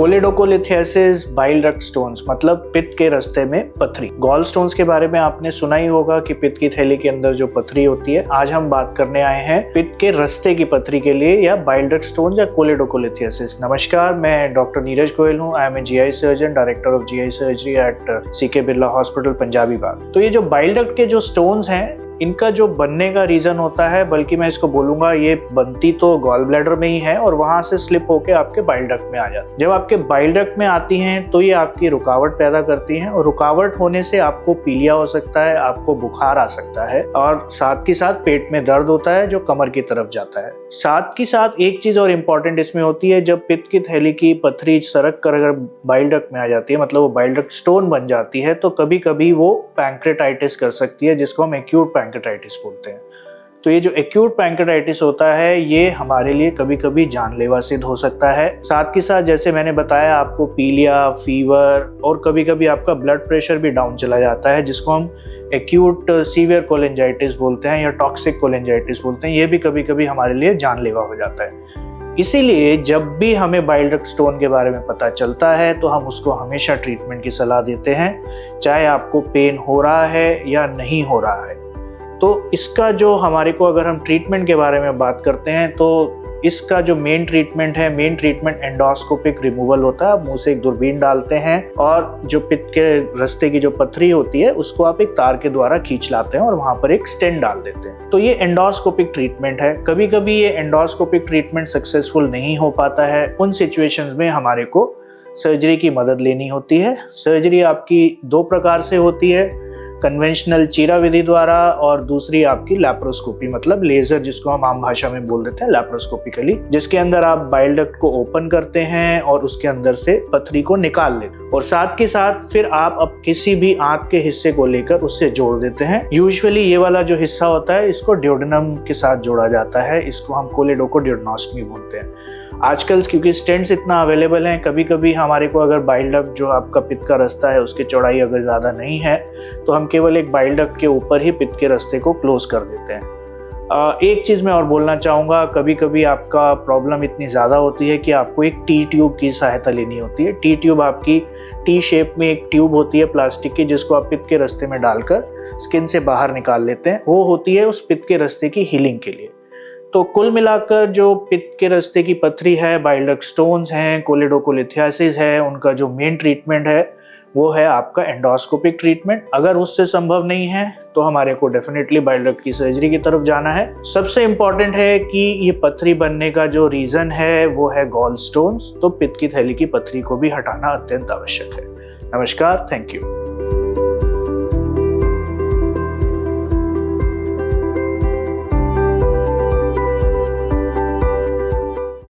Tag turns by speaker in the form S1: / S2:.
S1: Choledocholithiasis, bile duct stones मतलब पित्त के रास्ते में पथरी। गॉल स्टोन्स के बारे में आपने सुना ही होगा कि पित्त की थैली के अंदर जो पथरी होती है। आज हम बात करने आए हैं पित्त के रास्ते की पथरी के लिए या बाइल डक्ट स्टोन्स या कोलेडोकोलिथियासिस। नमस्कार, मैं डॉक्टर नीरज गोयल हूँ। I am a GI surgeon, director of GI surgery at CK Birla hospital, Punjabi Bagh. तो ये जो बाइल डक्ट के जो स्टोन्स हैं, इनका जो बनने का रीजन होता है, बल्कि मैं इसको बोलूंगा ये बनती तो गॉल ब्लैडर में ही है और वहां से स्लिप होके आपके बाइल डक्ट में आ जाती है। जब आपके बाइल डक्ट में आती हैं तो ये आपकी रुकावट पैदा करती हैं और रुकावट होने से आपको पीलिया हो सकता है, आपको बुखार आ सकता है और साथ ही साथ पेट में दर्द होता है जो कमर की तरफ जाता है। साथ ही साथ एक चीज और इम्पोर्टेंट इसमें होती है, जब पित्त की थैली की पथरी सरक कर अगर बाइल डक्ट में आ जाती है, मतलब वो बाइल डक्ट स्टोन बन जाती है, तो कभी कभी वो पैंक्रेटाइटिस कर सकती है, जिसको हम एक्यूट पैंक्रेटाइटिस बोलते हैं। तो ये जो एक्यूट पैंक्रेटाइटिस होता है ये हमारे लिए कभी कभी जानलेवा सिद्ध हो सकता है। साथ ही साथ जैसे मैंने बताया, आपको पीलिया, फीवर और कभी कभी आपका ब्लड प्रेशर भी डाउन चला जाता है, जिसको हम एक्यूट सीवियर कोलेंजाइटिस बोलते हैं या टॉक्सिक कोलेंजाइटिस बोलते हैं। ये भी कभी कभी हमारे लिए जानलेवा हो जाता है। इसीलिए जब भी हमें बाइल डक्ट स्टोन के बारे में पता चलता है तो हम उसको हमेशा ट्रीटमेंट की सलाह देते हैं, चाहे आपको पेन हो रहा है या नहीं हो रहा है। तो इसका जो हमारे को अगर हम ट्रीटमेंट के बारे में बात करते हैं तो इसका जो मेन ट्रीटमेंट है, मेन ट्रीटमेंट एंडोस्कोपिक रिमूवल होता है। मुंह से एक दूरबीन डालते हैं और जो पित्त के रास्ते की जो पथरी होती है उसको आप एक तार के द्वारा खींच लाते हैं और वहां पर एक स्टेंट डाल देते हैं। तो ये एंडोस्कोपिक ट्रीटमेंट है। कभी कभी ये एंडोस्कोपिक ट्रीटमेंट सक्सेसफुल नहीं हो पाता है। उन सिचुएशंस में हमारे को सर्जरी की मदद लेनी होती है। सर्जरी आपकी दो प्रकार से होती है, कन्वेंशनल चीरा विधि द्वारा और दूसरी आपकी लैप्रोस्कोपी मतलब लेजर, जिसको हम आम भाषा में बोल देते हैं लैप्रोस्कोपिकली, जिसके अंदर आप बाइल डक्ट को ओपन करते हैं और उसके अंदर से पथरी को निकाल लेते हैं और साथ के साथ फिर आप अब किसी भी आंत के हिस्से को लेकर उससे जोड़ देते हैं। यूजुअली ये वाला जो हिस्सा होता है इसको ड्यूडेनम के साथ जोड़ा जाता है। इसको हम कोलेडोकोड्यूडेनोस्टमी बोलते हैं। आजकल क्योंकि स्टेंट्स इतना अवेलेबल हैं, कभी कभी हमारे को अगर बाइल डक्ट जो आपका पित्त का रास्ता है उसकी चौड़ाई अगर ज़्यादा नहीं है तो हम केवल एक बाइल डक्ट के ऊपर ही पित्त के रास्ते को क्लोज कर देते हैं। एक चीज़ मैं और बोलना चाहूँगा, कभी कभी आपका प्रॉब्लम इतनी ज़्यादा होती है कि आपको एक टी ट्यूब की सहायता लेनी होती है। टी ट्यूब आपकी टी शेप में एक ट्यूब होती है प्लास्टिक की, जिसको आप पित्त के रास्ते में डालकर स्किन से बाहर निकाल लेते हैं। वो होती है उस पित्त के रास्ते की हीलिंग के लिए। तो कुल मिलाकर जो पित्त के रास्ते की पथरी है, बाइल डक्ट स्टोन्स हैं, कोलेडोकोलिथियासिस है, उनका जो मेन ट्रीटमेंट है वो है आपका एंडोस्कोपिक ट्रीटमेंट। अगर उससे संभव नहीं है तो हमारे को डेफिनेटली बाइल डक्ट की सर्जरी की तरफ जाना है। सबसे इम्पॉर्टेंट है कि ये पथरी बनने का जो रीजन है वो है गॉल स्टोन्स, तो पित्त की थैली की पथरी को भी हटाना अत्यंत आवश्यक है। नमस्कार, थैंक यू।